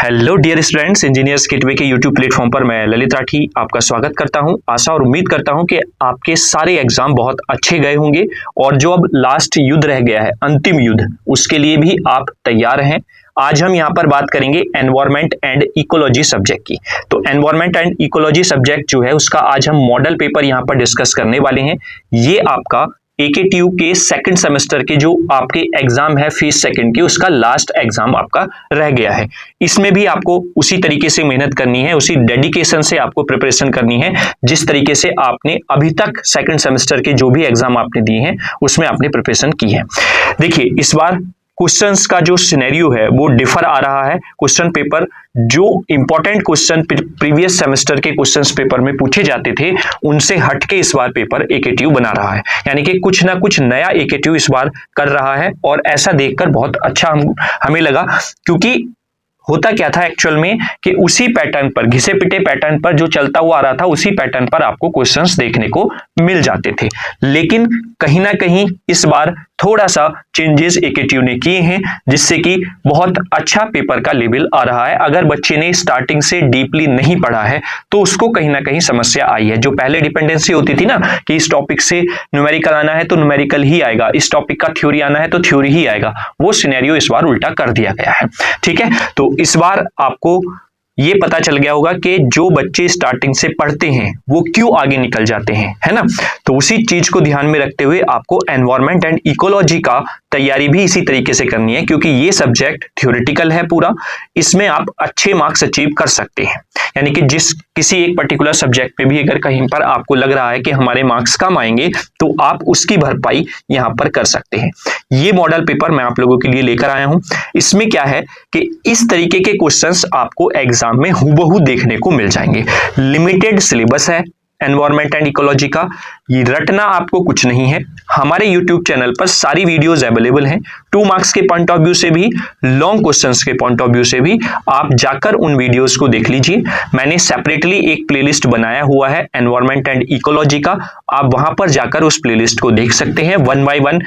Hello dear students, engineers gateway के YouTube platform पर मैं ललित राठी आपका स्वागत करता हूं। आशा और उम्मीद करता हूं कि आपके सारे एग्जाम बहुत अच्छे गए होंगे और जो अब लास्ट युद्ध रह गया है, अंतिम युद्ध, उसके लिए भी आप तैयार हैं। आज हम यहाँ पर बात करेंगे एनवायरमेंट एंड इकोलॉजी सब्जेक्ट की। तो एनवायरमेंट एंड इकोलॉजी सब्जेक्ट जो है उसका आज हम मॉडल पेपर यहाँ पर डिस्कस करने वाले हैं। ये आपका AKTU के सेकंड सेमेस्टर के जो आपके एग्जाम है फीस सेकंड की, उसका लास्ट एग्जाम आपका रह गया है। इसमें भी आपको उसी तरीके से मेहनत करनी है, उसी डेडिकेशन से आपको प्रिपरेशन करनी है जिस तरीके से आपने अभी तक सेकंड सेमेस्टर के जो भी एग्जाम आपने दिए हैं उसमें आपने प्रिपरेशन की है। देखिए, इस बार क्वेश्चंस का जो सिनेरियो है वो डिफर आ रहा है। क्वेश्चन पेपर जो इंपॉर्टेंट क्वेश्चन प्रीवियस सेमेस्टर के क्वेश्चंस पेपर में पूछे जाते थे उनसे हटके इस बार पेपर AKTU बना रहा है, यानी कि कुछ ना कुछ नया AKTU इस बार कर रहा है। और ऐसा देखकर बहुत अच्छा हमें लगा, क्योंकि होता क्या था एक्चुअल में कि उसी पैटर्न पर, घिसे पिटे पैटर्न पर जो चलता हुआ आ रहा था, उसी पैटर्न पर आपको क्वेश्चंस देखने को मिल जाते थे। लेकिन कहीं ना कहीं इस बार थोड़ा सा चेंजेस AKTU ने किए हैं जिससे कि बहुत अच्छा पेपर का लेवल आ रहा है। अगर बच्चे ने स्टार्टिंग से डीपली नहीं पढ़ा है तो उसको कहीं ना कहीं समस्या आई है। जो पहले डिपेंडेंसी होती थी ना कि इस टॉपिक से न्यूमेरिकल आना है तो न्यूमेरिकल ही आएगा, इस टॉपिक का थ्योरी आना है तो थ्योरी ही आएगा, वो सिनेरियो इस बार उल्टा कर दिया गया है। ठीक है, तो इस बार आपको ये पता चल गया होगा कि जो बच्चे स्टार्टिंग से पढ़ते हैं वो क्यों आगे निकल जाते हैं, है ना। तो उसी चीज को ध्यान में रखते हुए आपको एनवायरमेंट एंड इकोलॉजी का तैयारी भी इसी तरीके से करनी है, क्योंकि ये सब्जेक्ट थ्योरेटिकल है पूरा। इसमें आप अच्छे मार्क्स अचीव कर सकते हैं, यानी कि जिस किसी एक पर्टिकुलर सब्जेक्ट में भी अगर कहीं पर आपको लग रहा है कि हमारे मार्क्स कम आएंगे तो आप उसकी भरपाई यहां पर कर सकते हैं। ये मॉडल पेपर मैं आप लोगों के लिए लेकर आया हूं। इसमें क्या है कि इस तरीके के क्वेश्चंस आपको एग्जाम में हूबहू देखने को मिल जाएंगे। लिमिटेड सिलेबस है एनवायरमेंट एंड इकोलॉजी का, ये रटना आपको कुछ नहीं है। हमारे यूट्यूब चैनल पर सारी वीडियोस अवेलेबल हैं, 2 मार्क्स के पॉइंट ऑफ व्यू से भी, लॉन्ग क्वेश्चंस के पॉइंट ऑफ व्यू से भी। आप जाकर उन वीडियोस को देख लीजिए। मैंने सेपरेटली एक प्लेलिस्ट बनाया हुआ है एनवायरमेंट एंड इकोलॉजी का, आप वहां पर जाकर उस प्लेलिस्ट को देख सकते हैं 1 बाय 1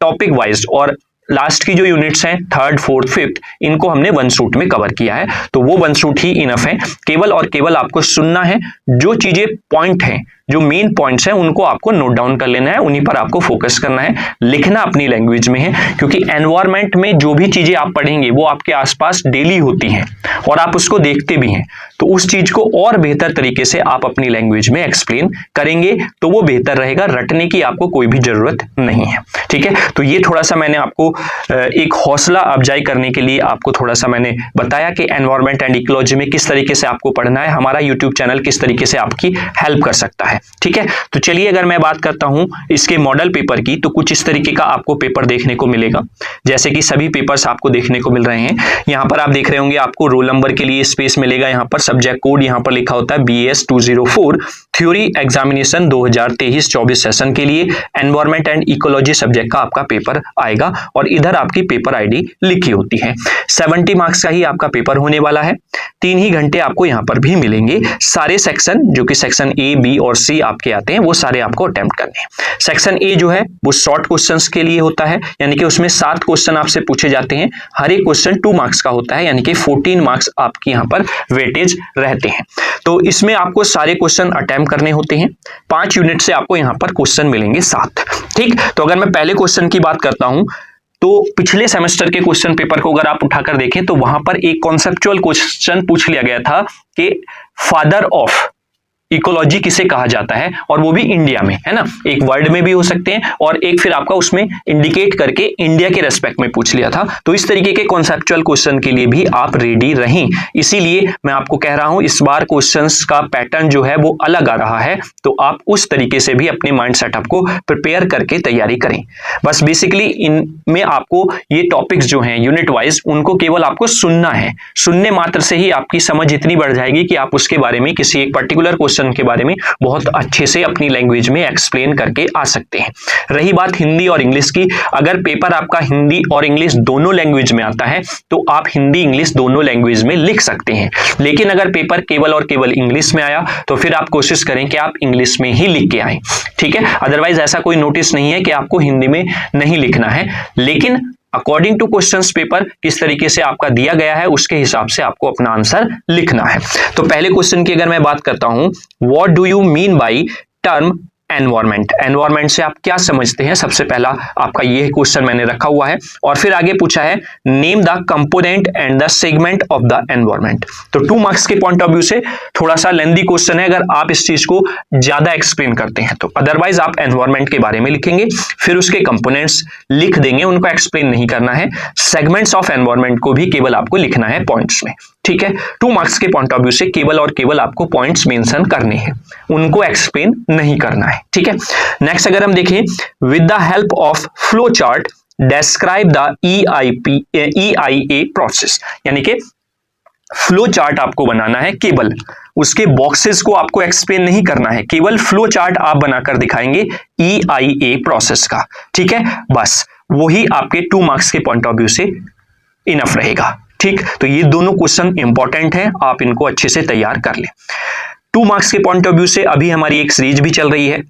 टॉपिक वाइज। और लास्ट की जो यूनिट्स हैं 3rd, 4th, 5th, इनको हमने 1 शूट में कवर किया है, तो वो 1 शूट ही इनफ है। केवल और केवल आपको सुनना है, जो चीजें पॉइंट हैं, जो मेन पॉइंट्स हैं, उनको आपको नोट डाउन कर लेना है, उन्हीं पर आपको फोकस करना है। लिखना अपनी लैंग्वेज में है, क्योंकि एनवायरमेंट में जो भी चीजें आप पढ़ेंगे वो आपके आसपास डेली होती हैं और आप उसको देखते भी हैं, तो उस चीज को और बेहतर तरीके से आप अपनी लैंग्वेज में एक्सप्लेन करेंगे तो वो बेहतर रहेगा। रटने की आपको कोई भी जरूरत नहीं है। ठीक है, तो ये थोड़ा सा मैंने आपको एक हौसला अफजाई करने के लिए आपको थोड़ा सा मैंने बताया कि एनवायरमेंट एंड इकोलॉजी में किस तरीके से आपको पढ़ना है, हमारा यूट्यूब चैनल किस तरीके से आपकी हेल्प कर सकता है। ठीक है, तो चलिए अगर मैं बात करता हूं इसके मॉडल पेपर की, तो कुछ इस तरीके का आपको पेपर देखने को मिलेगा, जैसे कि सभी पेपर्स आपको देखने को मिल रहे हैं। यहां पर आप देख रहे होंगे आपको रोल नंबर के लिए स्पेस मिलेगा, यहां पर सब्जेक्ट कोड यहां पर लिखा होता है BS 204, थ्योरी एग्जामिनेशन 2023-24 सेशन के लिए एनवायरमेंट एंड इकोलॉजी सब्जेक्ट का आपका पेपर आएगा और इधर आपकी पेपर ID लिखी होती है। 70 मार्क्स का ही आपका पेपर होने वाला है। 3 ही घंटे आपको यहां पर भी मिलेंगे। सारे सेक्शन जो कि सेक्शन A, B और C आपके आते हैं वो सारे आपको अटेम्प्ट करने हैं। सेक्शन A जो है वो शॉर्ट क्वेश्चंस के लिए होता है, यानी कि उसमें 7 क्वेश्चन आपसे पूछे जाते हैं। हर एक क्वेश्चन 2 मार्क्स का होता है, यानी कि 14 मार्क्स आपके यहां पर वेटेज रहते हैं। तो इसमें आपको सारे क्वेश्चन अटेम्प्ट करने होते हैं। 5 यूनिट से आपको यहां पर क्वेश्चन मिलेंगे 7। ठीक, तो अगर मैं पहले क्वेश्चन की बात करता हूं तो पिछले सेमेस्टर के क्वेश्चन पेपर को अगर आप उठाकर देखें तो वहां पर एक कॉन्सेप्चुअल क्वेश्चन पूछ लिया गया था कि फादर ऑफ इकोलॉजी किसे कहा जाता है, और वो भी इंडिया में, है ना। एक वर्ड में भी हो सकते हैं और एक फिर आपका उसमें इंडिकेट करके इंडिया के रेस्पेक्ट में पूछ लिया था। तो इस तरीके के कॉन्सेप्चुअल क्वेश्चन के लिए भी आप रेडी रहें। इसीलिए मैं आपको कह रहा हूं इस बार क्वेश्चंस का पैटर्न जो है वो अलग आ रहा है, तो आप उस तरीके से भी अपने माइंड सेटअप को प्रिपेयर करके तैयारी करें। बस बेसिकली इनमें आपको ये टॉपिक्स जो हैं यूनिट वाइज, उनको केवल आपको सुनना है। सुनने मात्र से ही आपकी समझ इतनी बढ़ जाएगी कि आप उसके बारे में, किसी एक पर्टिकुलर के बारे में बहुत अच्छे से अपनी लैंग्वेज में एक्सप्लेन करके आ सकते हैं। रही बात हिंदी और इंग्लिश की, अगर पेपर आपका हिंदी और इंग्लिश दोनों लैंग्वेज में आता है तो आप हिंदी इंग्लिश दोनों लैंग्वेज में लिख सकते हैं। लेकिन अगर पेपर केवल और केवल इंग्लिश में आया तो फिर आप कोशिश करें कि आप इंग्लिश में ही लिख के आएं। ठीक है, अदरवाइज ऐसा कोई नोटिस नहीं है कि आपको हिंदी में नहीं लिखना है। लेकिन अकॉर्डिंग टू क्वेश्चंस पेपर किस तरीके से आपका दिया गया है उसके हिसाब से आपको अपना आंसर लिखना है। तो पहले क्वेश्चन की अगर मैं बात करता हूं, what do you mean by term environment, environment से आप क्या समझते हैं, सबसे पहला आपका यह क्वेश्चन मैंने रखा हुआ है। और फिर आगे पूछा है name the component and the segment of the environment. तो 2 मार्क्स के पॉइंट ऑफ व्यू से थोड़ा सा लेंथी क्वेश्चन है अगर आप इस चीज को ज्यादा एक्सप्लेन करते हैं तो, अदरवाइज आप एनवायरमेंट के बारे में लिखेंगे, फिर उसके कंपोनेंट्स लिख देंगे, उनको एक्सप्लेन नहीं करना है। सेगमेंट्स ऑफ एनवायरमेंट को भी केवल आपको लिखना है पॉइंट्स में, ठीक है। 2 मार्क्स के पॉइंट ऑफ व्यू से केवल और केवल आपको पॉइंट्स मेंशन करने हैं, उनको एक्सप्लेन नहीं करना है, ठीक है। नेक्स्ट अगर हम देखें, with the help of flow chart describe the EIA process, यानी कि फ्लो चार्ट आपको बनाना है, केवल उसके बॉक्सेस को आपको एक्सप्लेन नहीं करना है, केवल फ्लो चार्ट आप बनाकर दिखाएंगे EIA प्रोसेस का, ठीक है। बस वही आपके 2 मार्क्स के पॉइंट ऑफ व्यू से इनफ रहेगा, ठीक। तो ये दोनों क्वेश्चन इंपॉर्टेंट हैं, आप इनको अच्छे से तैयार कर लें। 2 मार्क्स के पॉइंट ऑफ व्यू से अभी हमारी एक सीरीज भी चल रही है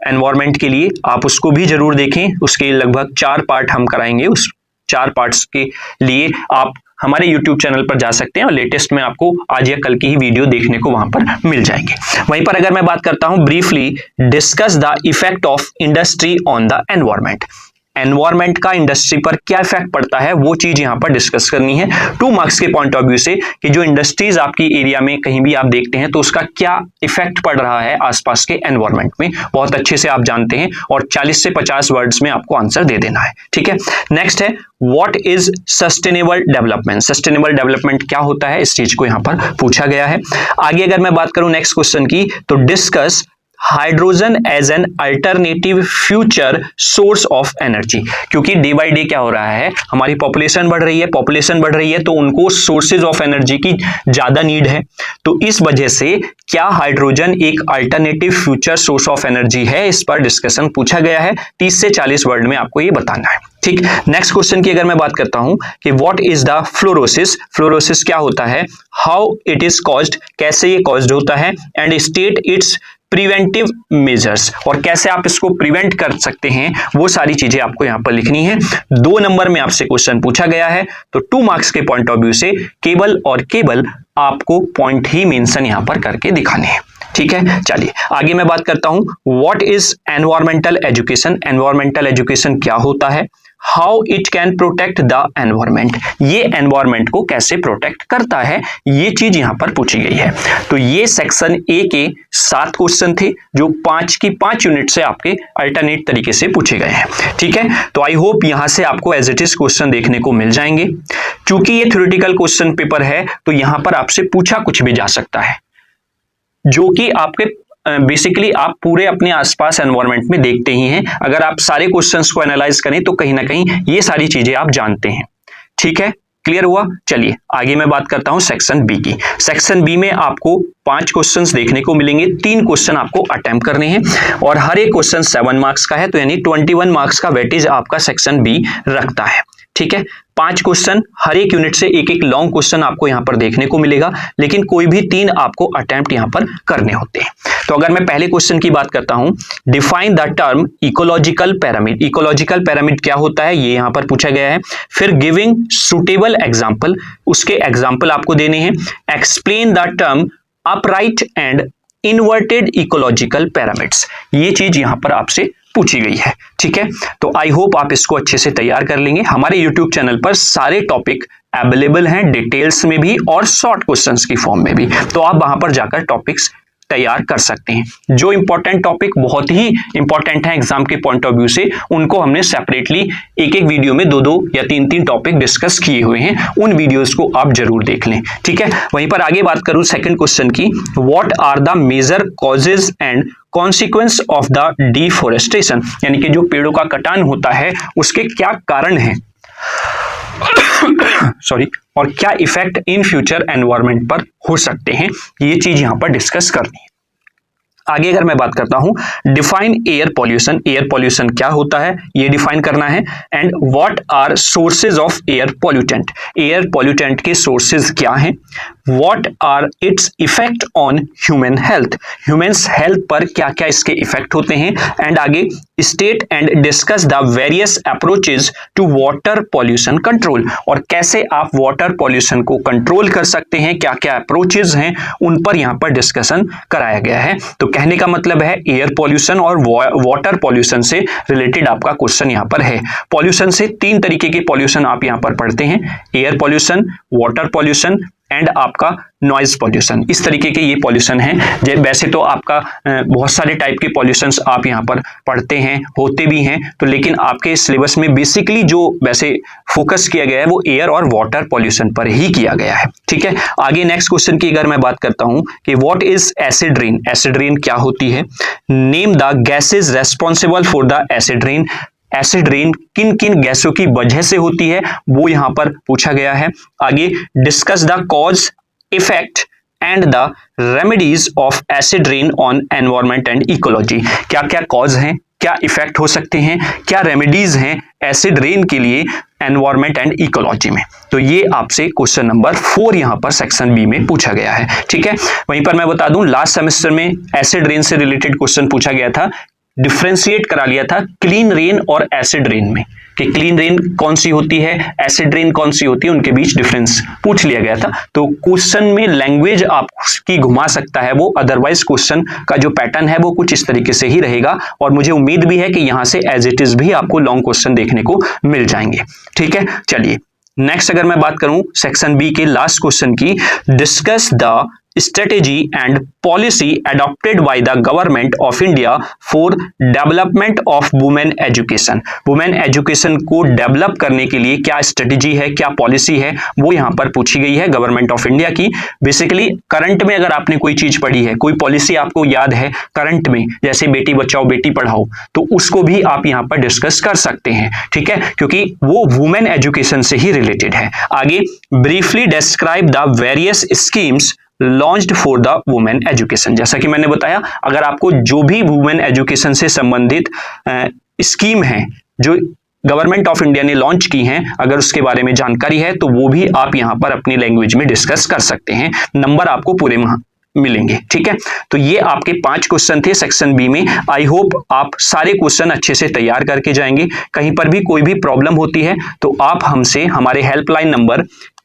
एनवायरमेंट के लिए, आप उसको भी जरूर देखें, उसके लगभग 4 पार्ट हम कराएंगे। उस 4 पार्ट्स के लिए आप हमारे YouTube चैनल पर जा सकते हैं और लेटेस्ट में आपको आज या कल की ही वीडियो देखने को वहां पर मिल जाएंगे। वहीं पर अगर मैं बात करता हूं, briefly discuss the effect of industry on the environment, environment का इंडस्ट्री पर क्या इफेक्ट पड़ता है वो चीज यहां पर डिस्कस करनी है 2 मार्क्स के पॉइंट ऑफ व्यू से, कि जो इंडस्ट्रीज आपकी एरिया में कहीं भी आप देखते हैं तो उसका क्या इफेक्ट पड़ रहा है आसपास के एनवायरमेंट में, बहुत अच्छे से आप जानते हैं, और 40 से 50 वर्ड्स में आपको आंसर दे देना है, ठीक है। नेक्स्ट है what is sustainable development, sustainable development क्या होता है, इस चीज को यहां पर पूछा गया है। आगे अगर मैं बात करूं नेक्स्ट क्वेश्चन की, तो discuss hydrogen as an alternative future source of energy, क्योंकि डे बाय डे क्या हो रहा है, हमारी पॉपुलेशन बढ़ रही है, पॉपुलेशन बढ़ रही है तो उनको सोर्सेज ऑफ एनर्जी की ज्यादा नीड है, तो इस वजह से क्या हाइड्रोजन एक alternative future source of energy है, इस पर डिस्कशन पूछा गया है। 30 से 40 वर्ड में आपको ये बताना है, ठीक। नेक्स्ट क्वेश्चन की अगर मैं बात करता हूं कि what is the fluorosis, fluorosis क्या होता है, हाउ इट इज कॉज्ड, कैसे ये कॉज्ड होता है, and state it's preventive measures, और कैसे आप इसको प्रिवेंट कर सकते हैं, वो सारी चीजें आपको यहां पर लिखनी है। 2 नंबर में आपसे क्वेश्चन पूछा गया है, तो 2 मार्क्स के पॉइंट ऑफ व्यू से केवल और केवल आपको पॉइंट ही मेंशन यहां पर करके दिखाने हैं, ठीक है। चलिए आगे मैं बात करता हूं, what is environmental education, environmental education क्या होता है, how it can protect the environment, ये एनवायरमेंट को कैसे प्रोटेक्ट करता है, ये चीज यहां पर पूछी गई है। तो ये सेक्शन ए के 7 क्वेश्चन थे जो 5 की 5 यूनिट से आपके अल्टरनेट तरीके से पूछे गए हैं, ठीक है। तो आई होप यहां से आपको एज इट इज क्वेश्चन देखने को मिल जाएंगे। चूंकि ये थ्योरेटिकल क्वेश्चन पेपर है तो यहां पर आपसे पूछा कुछ भी जा सकता है, जो कि आपके बेसिकली आप पूरे अपने आसपास एनवायरनमेंट में देखते ही हैं। अगर आप सारे क्वेश्चंस को एनालाइज करें तो कहीं ना कहीं ये सारी चीजें आप जानते हैं, ठीक है। क्लियर हुआ। चलिए आगे मैं बात करता हूं सेक्शन बी की। सेक्शन बी में आपको 5 क्वेश्चंस देखने को मिलेंगे, 3 क्वेश्चन आपको अटेम्प्ट करने हैं और हर एक क्वेश्चन 7 मार्क्स का है, तो यानी 21 मार्क्स का वेटेज आपका सेक्शन बी रखता है, ठीक है। 5 क्वेश्चन, हर एक यूनिट से एक एक लॉन्ग क्वेश्चन आपको यहां पर देखने को मिलेगा, लेकिन कोई भी 3 आपको अटेम्प्ट यहां पर करने होते हैं। तो अगर मैं पहले क्वेश्चन की बात करता हूं, define the term ecological pyramid, ecological pyramid क्या होता है ये यहां पर पूछा गया है। फिर गिविंग सुटेबल एग्जाम्पल, उसके एग्जाम्पल आपको देने हैं। Explain the term upright and inverted ecological pyramids, ये चीज यहां पर आपसे पूछी गई है, ठीक है। तो आई होप आप इसको अच्छे से तैयार कर लेंगे। हमारे यूट्यूब चैनल पर सारे टॉपिक अवेलेबल हैं, डिटेल्स में भी और शॉर्ट क्वेश्चंस की फॉर्म में भी, तो आप वहां पर जाकर टॉपिक्स तैयार कर सकते हैं। जो इंपॉर्टेंट टॉपिक बहुत ही इंपॉर्टेंट है एग्जाम के पॉइंट ऑफ व्यू से, उनको हमने सेपरेटली एक एक वीडियो में 2-2 या 3-3 टॉपिक डिस्कस किए हुए हैं, उन वीडियोस को आप जरूर देख लें, ठीक है। वहीं पर आगे बात करूं सेकंड क्वेश्चन की, what are the major causes and consequence of the deforestation, यानी कि जो पेड़ों का कटान होता है उसके क्या कारण हैं सॉरी, और क्या इफेक्ट इन फ्यूचर एनवायरनमेंट पर हो सकते हैं, ये चीज यहां पर डिस्कस करनी है। आगे अगर मैं बात करता हूं, define air pollution, air pollution क्या होता है ये डिफाइन करना है। And what are sources of air pollutant, air pollutant के सोर्सेज क्या हैं। What are its effect on human health, humans health पर क्या क्या इसके इफेक्ट होते हैं। एंड आगे state and discuss the various approaches to water pollution control, और कैसे आप वाटर पॉल्यूशन को कंट्रोल कर सकते हैं, क्या क्या अप्रोचेस हैं उन पर यहां पर डिस्कशन कराया गया है। तो कहने का मतलब है एयर पॉल्यूशन और वाटर पॉल्यूशन से रिलेटेड आपका क्वेश्चन यहां पर है। पॉल्यूशन से तीन तरीके के पॉल्यूशन आप यहां पर पढ़ते हैं, air pollution, water pollution and आपका नॉइज पॉल्यूशन। इस तरीके के ये पॉल्यूशन है। वैसे तो आपका बहुत सारे टाइप के पॉल्यूशंस आप यहाँ पर पढ़ते हैं, होते भी हैं, तो लेकिन आपके सिलेबस में बेसिकली जो वैसे फोकस किया गया है वो एयर और वाटर पॉल्यूशन पर ही किया गया है। ठीक है, आगे नेक्स्ट क्वेश्चन की अगर मैं बात करता हूं कि what is acid rain, acid rain क्या होती है। Name the gases responsible for the acid rain, acid rain किन किन गैसों की वजह से होती है वो यहां पर पूछा गया है। आगे discuss the cause, effect and the remedies of acid rain on environment and ecology, क्या क्या कॉज हैं, क्या इफेक्ट हो सकते हैं, क्या रेमेडीज हैं एसिड रेन के लिए एनवायरनमेंट एंड इकोलॉजी में। तो ये आपसे क्वेश्चन नंबर 4 यहां पर सेक्शन बी में पूछा गया है। ठीक है, वहीं पर मैं बता दूं लास्ट सेमेस्टर में एसिड रेन से रिलेटेड क्वेश्चन पूछा गया था, डिफ्रेंशिएट करा लिया था क्लीन रेन और एसिड रेन में, कि क्लीन रेन कौन सी होती है, एसिड रेन कौन सी होती है, उनके बीच डिफरेंस पूछ लिया गया था। तो क्वेश्चन में लैंग्वेज आपकी घुमा सकता है वो, अदरवाइज क्वेश्चन का जो पैटर्न है वो कुछ इस तरीके से ही रहेगा, और मुझे उम्मीद भी है कि यहां से एज इट इज भी आपको लॉन्ग क्वेश्चन देखने को मिल जाएंगे। ठीक है, चलिए नेक्स्ट अगर मैं बात करूं सेक्शन बी के लास्ट क्वेश्चन की, discuss the strategy and policy adopted by the government of India for development of women education, women education को डेवलप करने के लिए क्या स्ट्रेटेजी है, क्या पॉलिसी है, वो यहाँ पर पूछी गई है गवर्नमेंट ऑफ इंडिया की। बेसिकली करंट में अगर आपने कोई चीज पढ़ी है, कोई पॉलिसी आपको याद है करंट में, जैसे बेटी बचाओ बेटी पढ़ाओ, तो उसको भी आप यहाँ पर डिस्कस कर सकते हैं। ठीक है, क्योंकि वो वुमेन एजुकेशन से ही रिलेटेड है। आगे briefly describe the various schemes launched for the women education, जैसा कि मैंने बताया अगर आपको जो भी वुमेन एजुकेशन से संबंधित स्कीम है जो गवर्नमेंट ऑफ इंडिया ने लॉन्च की हैं, अगर उसके बारे में जानकारी है तो वो भी आप यहां पर अपनी लैंग्वेज में डिस्कस कर सकते हैं, नंबर आपको पूरे मिलेंगे। ठीक है, तो ये आपके 5 क्वेश्चन थे सेक्शन बी में। आई होप आप सारे क्वेश्चन अच्छे से तैयार करके जाएंगे। कहीं पर भी कोई भी प्रॉब्लम होती है तो आप हमसे हमारे हेल्पलाइन नंबर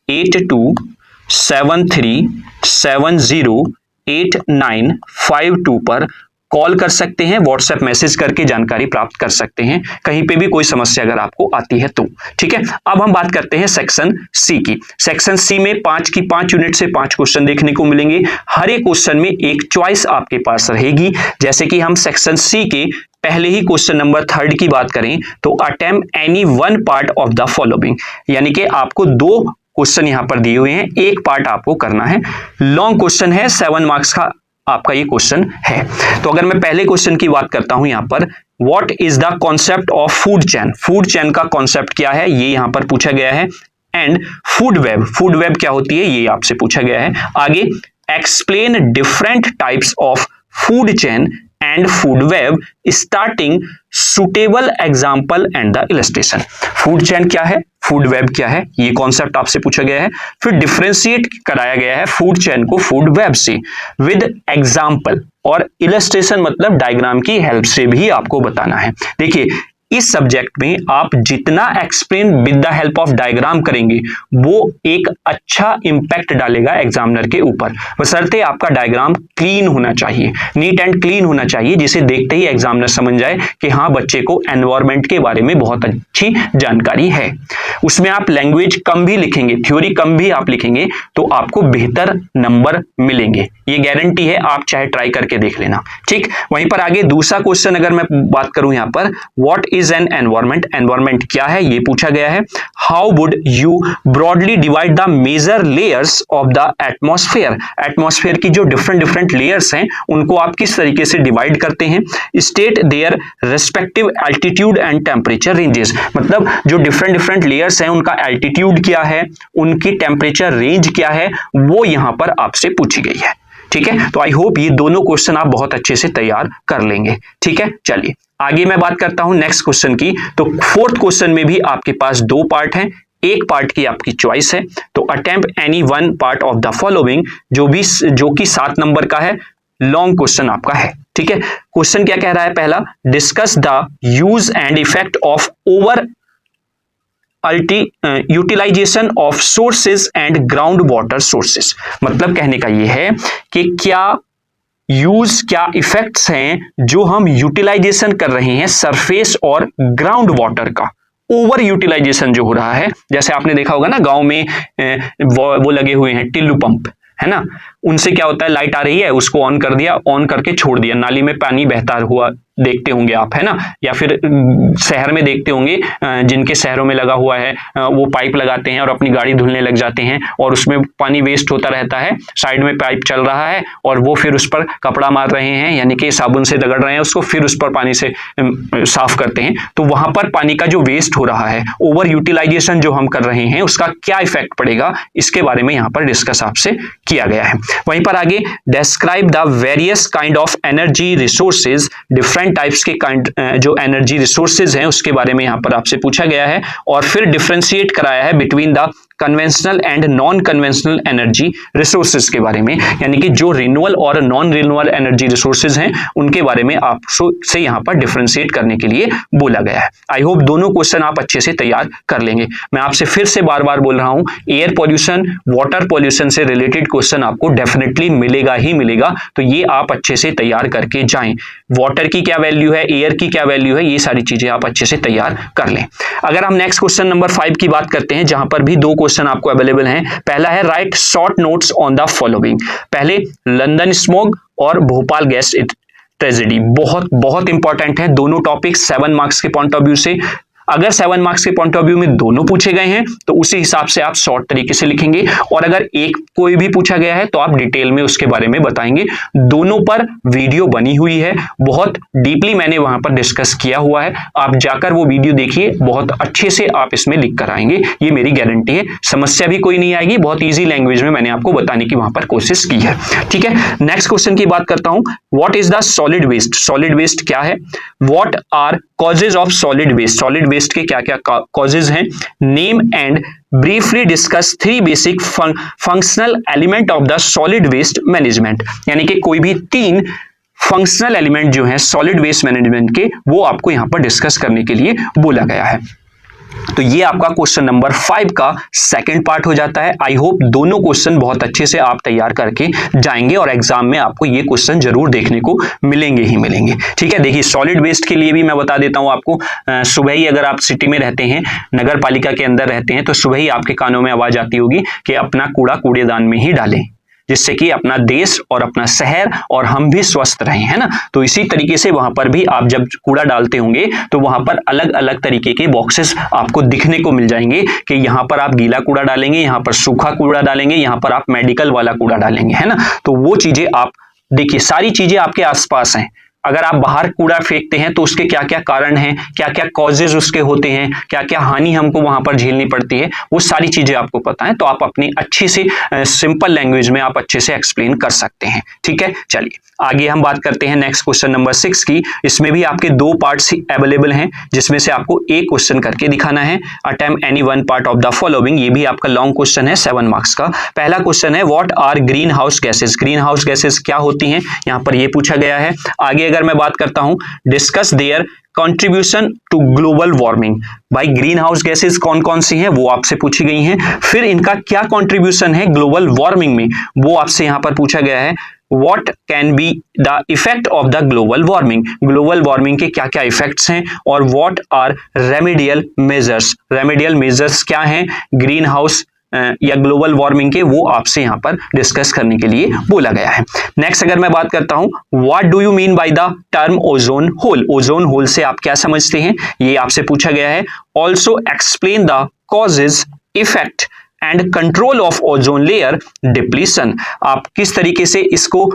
8273708952 पर कॉल कर सकते हैं, व्हाट्सएप मैसेज करके जानकारी प्राप्त कर सकते हैं, कहीं पे भी कोई समस्या अगर आपको आती है तो। ठीक है, अब हम बात करते हैं सेक्शन सी की। सेक्शन सी में 5 की 5 यूनिट से 5 क्वेश्चन देखने को मिलेंगे। हर एक क्वेश्चन में एक चॉइस आपके पास रहेगी। जैसे कि हम सेक्शन सी के पहले ही क्वेश्चन नंबर 3 की बात करें तो attempt any one part of the following, यानी कि आपको 2 क्वेश्चन यहां पर दिए हुए हैं, एक पार्ट आपको करना है। लॉन्ग क्वेश्चन है, 7 मार्क्स का आपका ये क्वेश्चन है। तो अगर मैं पहले क्वेश्चन की बात करता हूं यहां पर, what is the concept of food chain, food chain का कॉन्सेप्ट क्या है ये यहां पर पूछा गया है। एंड फूड वेब क्या होती है ये आपसे पूछा गया है। आगे explain different types of food chain and food web starting suitable example and the illustration. Food chain क्या है, फूड वेब क्या है, ये कॉन्सेप्ट आपसे पूछा गया है। फिर डिफरेंशिएट कराया गया है फूड चेन को फूड वेब से विद एग्जाम्पल, और इलस्ट्रेशन मतलब डायग्राम की हेल्प से भी आपको बताना है। देखिए इस सब्जेक्ट में आप जितना explain with the help of diagram करेंगे वो एक अच्छा इंपैक्ट डालेगा एग्जामिनर के ऊपर, बशर्ते आपका डायग्राम क्लीन होना चाहिए, नीट एंड क्लीन होना चाहिए, जिसे देखते ही एग्जामिनर समझ जाए कि हाँ बच्चे को एनवायरमेंट के बारे में बहुत अच्छी जानकारी है। उसमें आप लैंग्वेज कम भी लिखेंगे, थ्योरी कम भी आप लिखेंगे तो आपको बेहतर नंबर मिलेंगे, ये गारंटी है, आप चाहे ट्राई करके देख लेना। ठीक, वहीं पर आगे दूसरा क्वेश्चन अगर मैं बात करूं यहां पर, what is an environment, environment क्या है ये पूछा गया है। How would you broadly divide the major layers of the atmosphere, atmosphere की जो डिफरेंट लेयर्स हैं उनको आप किस तरीके से डिवाइड करते हैं। State their respective altitude and temperature ranges, मतलब जो डिफरेंट लेयर्स हैं उनका एल्टीट्यूड क्या है, उनकी टेम्परेचर रेंज क्या है, वो यहां पर आपसे पूछी गई है। ठीक है, तो आई होप ये दोनों क्वेश्चन आप बहुत अच्छे से तैयार कर लेंगे। ठीक है, चलिए आगे मैं बात करता हूं नेक्स्ट क्वेश्चन की। तो 4th क्वेश्चन में भी आपके पास 2 पार्ट हैं, एक पार्ट की आपकी चॉइस है। तो attempt any one part of the following, जो कि 7 नंबर का है, लॉन्ग क्वेश्चन आपका है। ठीक है, क्वेश्चन क्या कह रहा है? पहला, discuss the use and effect of over utilization of sources and ground water sources. मतलब कहने का यह है कि क्या यूज, क्या इफेक्ट्स हैं जो हम यूटिलाइजेशन कर रहे हैं सरफेस और ग्राउंड वाटर का। ओवर यूटिलाइजेशन जो हो रहा है, जैसे आपने देखा होगा ना गांव में वो लगे हुए हैं टिल्लू पंप, है ना, उनसे क्या होता है, लाइट आ रही है, उसको ऑन कर दिया, ऑन करके छोड़ दिया, नाली में पानी बहता हुआ देखते होंगे आप, है ना, या फिर शहर में देखते होंगे, जिनके शहरों में लगा हुआ है वो पाइप लगाते हैं और अपनी गाड़ी धुलने लग जाते हैं और उसमें पानी वेस्ट होता रहता है, साइड में पाइप चल रहा है और वो फिर उस पर कपड़ा मार रहे हैं, यानी कि साबुन से रगड़ रहे हैं उसको, फिर उस पर पानी से साफ करते हैं। तो वहां पर पानी का जो वेस्ट हो रहा है, ओवर यूटिलाइजेशन जो हम कर रहे हैं, उसका क्या इफेक्ट पड़ेगा, इसके बारे में यहां पर डिस्कस आपसे किया गया है। वहीं पर आगे, describe the various kind of energy resources, different types के जो एनर्जी रिसोर्सेज हैं उसके बारे में यहां पर आपसे पूछा गया है। और फिर डिफरेंशिएट कराया है between the conventional and non conventional energy resources के बारे में, यानी कि जो रिन्यूअल और नॉन रिन्यूअल एनर्जी रिसोर्सेज हैं उनके बारे में आपसे यहां पर डिफरेंशिएट करने के लिए बोला गया है। आई होप दोनों क्वेश्चन आप अच्छे से तैयार कर लेंगे। मैं आपसे फिर से बार बार बोल रहा हूं, एयर पॉल्यूशन, वाटर पॉल्यूशन से रिलेटेड क्वेश्चन आपको डेफिनेटली मिलेगा ही मिलेगा, तो ये आप अच्छे से तैयार करके जाएं। वाटर की क्या वैल्यू है, एयर की क्या वैल्यू है, ये सारी चीजें आप अच्छे से तैयार कर लें। अगर हम नेक्स्ट क्वेश्चन नंबर 5 की बात करते हैं, जहां पर भी 2 क्वेश्चन आपको अवेलेबल हैं। पहला है, right short notes on the following. पहले, लंदन स्मॉग और भोपाल गैस ट्रेजेडी, बहुत बहुत इंपॉर्टेंट है दोनों टॉपिक 7 मार्क्स के पॉइंट ऑफ व्यू से। अगर 7 मार्क्स के पॉइंट ऑफ व्यू में दोनों पूछे गए हैं तो उसी हिसाब से आप शॉर्ट तरीके से लिखेंगे, और अगर एक कोई भी पूछा गया है तो आप डिटेल में उसके बारे में बताएंगे। दोनों पर वीडियो बनी हुई है, बहुत डीपली मैंने वहां पर डिस्कस किया हुआ है, आप जाकर वो वीडियो देखिए, बहुत अच्छे से आप इसमें लिख कर आएंगे, ये मेरी गारंटी है। समस्या भी कोई नहीं आएगी, बहुत ईजी लैंग्वेज में मैंने आपको बताने की वहां पर कोशिश की है। ठीक है, नेक्स्ट क्वेश्चन की बात करता हूं। What is the solid waste? Solid waste क्या है? What are causes of solid waste? Solid waste के क्या क्या कॉजेज हैं? Name and briefly discuss 3 basic functional element of the solid waste management, यानी कि कोई भी 3 फंक्शनल एलिमेंट जो हैं सॉलिड वेस्ट मैनेजमेंट के, वो आपको यहां पर डिस्कस करने के लिए बोला गया है। तो ये आपका क्वेश्चन नंबर 5 का सेकंड पार्ट हो जाता है। आई होप दोनों क्वेश्चन बहुत अच्छे से आप तैयार करके जाएंगे और एग्जाम में आपको ये क्वेश्चन जरूर देखने को मिलेंगे ही मिलेंगे। ठीक है, देखिए सॉलिड वेस्ट के लिए भी मैं बता देता हूं आपको, सुबह ही अगर आप सिटी में रहते हैं, नगर पालिका के अंदर रहते हैं, तो सुबह ही आपके कानों में आवाज आती होगी कि अपना कूड़ा कूड़ेदान में ही डालें, जिससे कि अपना देश और अपना शहर और हम भी स्वस्थ रहें, है ना। तो इसी तरीके से वहां पर भी आप जब कूड़ा डालते होंगे तो वहां पर अलग अलग तरीके के बॉक्सेस आपको दिखने को मिल जाएंगे कि यहाँ पर आप गीला कूड़ा डालेंगे, यहाँ पर सूखा कूड़ा डालेंगे, यहाँ पर आप मेडिकल वाला कूड़ा डालेंगे, है ना। तो वो चीजें आप देखिए, सारी चीजें आपके आसपास हैं। अगर आप बाहर कूड़ा फेंकते हैं तो उसके क्या क्या कारण हैं, क्या क्या कॉजेज उसके होते हैं, क्या क्या हानि हमको वहां पर झेलनी पड़ती है, वो सारी चीजें आपको पता है, तो आप अपनी अच्छी से सिंपल लैंग्वेज में आप अच्छे से एक्सप्लेन कर सकते हैं। ठीक है, चलिए आगे हम बात करते हैं नेक्स्ट क्वेश्चन नंबर 6 की। इसमें भी आपके 2 पार्ट्स अवेलेबल हैं, जिसमें से आपको एक क्वेश्चन करके दिखाना है। Attempt any one part of the following, ये भी आपका लॉन्ग क्वेश्चन है 7 मार्क्स का। पहला क्वेश्चन है, what are greenhouse gases? Greenhouse gases क्या होती हैं, यहां पर ये पूछा गया है। आगे अगर मैं बात करता हूं, discuss their contribution to global warming. भाई ग्रीन हाउस गैसेज कौन कौन सी हैं वो आपसे पूछी गई हैं, फिर इनका क्या कंट्रीब्यूशन है ग्लोबल वार्मिंग में, वो आपसे यहां पर पूछा गया है। What can be the effect of the global warming? Global warming के क्या क्या इफेक्ट्स हैं, और what are remedial measures? Remedial measures क्या हैं ग्रीन हाउस या ग्लोबल वार्मिंग के, वो आपसे यहां पर डिस्कस करने के लिए बोला गया है। नेक्स्ट अगर मैं बात करता हूं, what do you mean by the term ozone hole? Ozone hole से आप क्या समझते हैं, ये आपसे पूछा गया है। Also explain the causes, effect and control of ozone layer depletion. आप किस तरीके से इसको,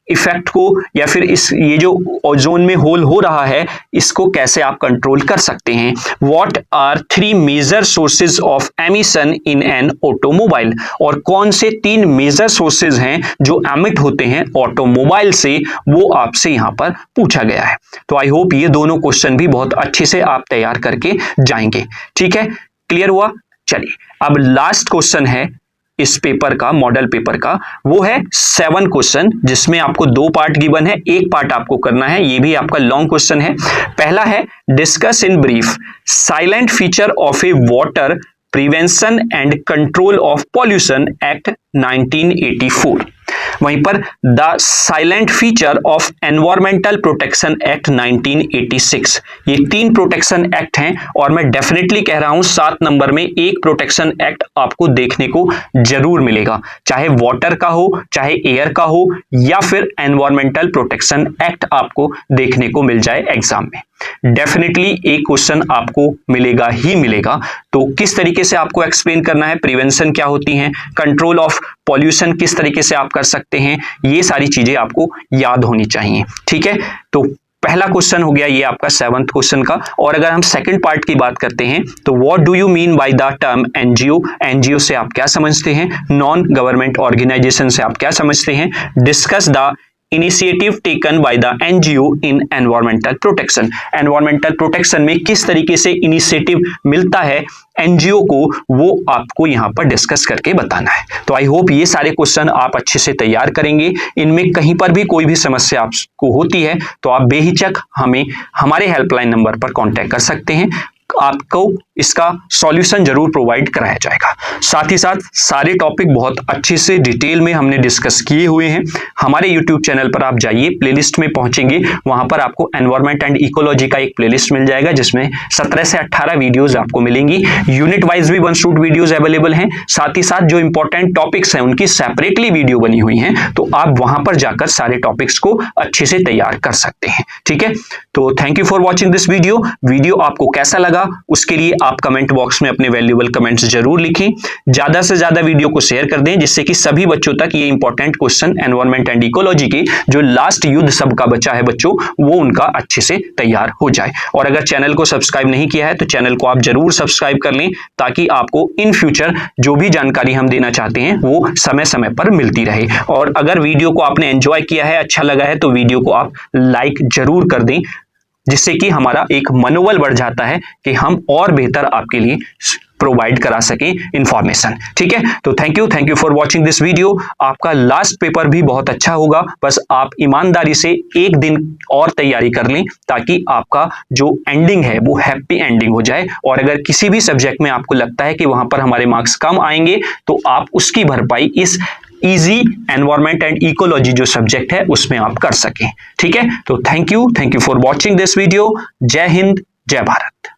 इफेक्ट को, या फिर ये जो ओजोन में होल हो रहा है, इसको कैसे आप कंट्रोल कर सकते हैं। What are 3 major sources of emission in an automobile? और कौन से 3 मेजर सोर्सेज हैं जो एमिट होते हैं ऑटोमोबाइल से, वो आपसे यहां पर पूछा गया है। तो आई होप ये दोनों क्वेश्चन भी बहुत अच्छे से आप तैयार करके जाएंगे। ठीक है, क्लियर हुआ? चलिए अब लास्ट क्वेश्चन है इस पेपर का, मॉडल पेपर का, वो है 7 क्वेश्चन, जिसमें आपको 2 पार्ट गिवन है, एक पार्ट आपको करना है। ये भी आपका लॉन्ग क्वेश्चन है। पहला है discuss in brief silent feature of A water prevention and control of pollution act 1984। वहीं पर the silent feature of environmental protection act 1986। ये 3 प्रोटेक्शन एक्ट हैं और मैं डेफिनेटली कह रहा हूं 7 नंबर में एक प्रोटेक्शन एक्ट आपको देखने को जरूर मिलेगा, चाहे वाटर का हो, चाहे एयर का हो, या फिर एनवायरमेंटल प्रोटेक्शन एक्ट आपको देखने को मिल जाए एग्जाम में। डेफिनेटली एक क्वेश्चन आपको मिलेगा ही मिलेगा। तो किस तरीके से आपको एक्सप्लेन करना है, प्रिवेंशन क्या होती है, कंट्रोल ऑफ पॉल्यूशन किस तरीके से आप कर सकते हैं, ये सारी चीजें आपको याद होनी चाहिए। ठीक है, तो पहला क्वेश्चन हो गया ये आपका 7th क्वेश्चन का। और अगर हम सेकंड पार्ट की बात करते हैं तो what do you mean by the term NGO. NGO से आप क्या समझते हैं, नॉन गवर्नमेंट ऑर्गेनाइजेशन से आप क्या समझते हैं। Discuss the initiative taken by the NGO in environmental protection. Environmental protection में किस तरीके से इनिशिएटिव मिलता है एनजीओ को, वो आपको यहां पर डिस्कस करके बताना है। तो आई होप ये सारे क्वेश्चन आप अच्छे से तैयार करेंगे। इनमें कहीं पर भी कोई भी समस्या आपको होती है तो आप बेहिचक हमें हमारे हेल्पलाइन नंबर पर कांटेक्ट कर सकते हैं, आपको इसका सॉल्यूशन जरूर प्रोवाइड कराया जाएगा। साथ ही साथ सारे टॉपिक बहुत अच्छे से डिटेल में हमने डिस्कस किए हुए हैं। हमारे यूट्यूब चैनल पर आप जाइए, प्लेलिस्ट में पहुंचेंगे, वहां पर आपको एनवायरमेंट एंड इकोलॉजी का एक प्लेलिस्ट मिल जाएगा जिसमें 17 से 18 वीडियोज आपको मिलेंगी। यूनिट वाइज भी 1 शूट वीडियोज अवेलेबल हैं। साथ ही साथ जो इंपॉर्टेंट टॉपिक्स हैं उनकी सेपरेटली वीडियो बनी हुई हैं, तो आप वहां पर जाकर सारे टॉपिक्स को अच्छे से तैयार कर सकते हैं। ठीक है, तो thank you for watching this video. Video आपको कैसा लगा उसके लिए आप कमेंट बॉक्स में अपने वैल्यूएबल कमेंट्स जरूर लिखें। ज्यादा से ज्यादा वीडियो को शेयर कर दें जिससे कि सभी बच्चों तक ये important question environment and ecology के जो लास्ट युद्ध सबका बचा है बच्चों, वो उनका अच्छे से तैयार हो जाए। और अगर चैनल को सब्सक्राइब नहीं किया है तो चैनल को आप जरूर सब्सक्राइब कर लें ताकि आपको इन फ्यूचर जो भी जानकारी हम देना चाहते हैं वो समय समय पर मिलती रहे। और अगर वीडियो को आपने एंजॉय किया है, अच्छा लगा है, तो वीडियो को आप लाइक जरूर कर दें जिससे कि हमारा एक मनोबल बढ़ जाता है कि हम और बेहतर आपके लिए प्रोवाइड करा सकें इंफॉर्मेशन। ठीक है, तो thank you for watching this video. आपका लास्ट पेपर भी बहुत अच्छा होगा, बस आप ईमानदारी से एक दिन और तैयारी कर लें ताकि आपका जो एंडिंग है वो हैप्पी एंडिंग हो जाए। और अगर किसी भी सब्जेक्ट में आपको लगता है कि वहां पर हमारे मार्क्स कम आएंगे तो आप उसकी भरपाई इस इजी एनवायरमेंट एंड इकोलॉजी जो सब्जेक्ट है उसमें आप कर सकें। ठीक है, तो thank you for watching this video. जय हिंद, जय भारत।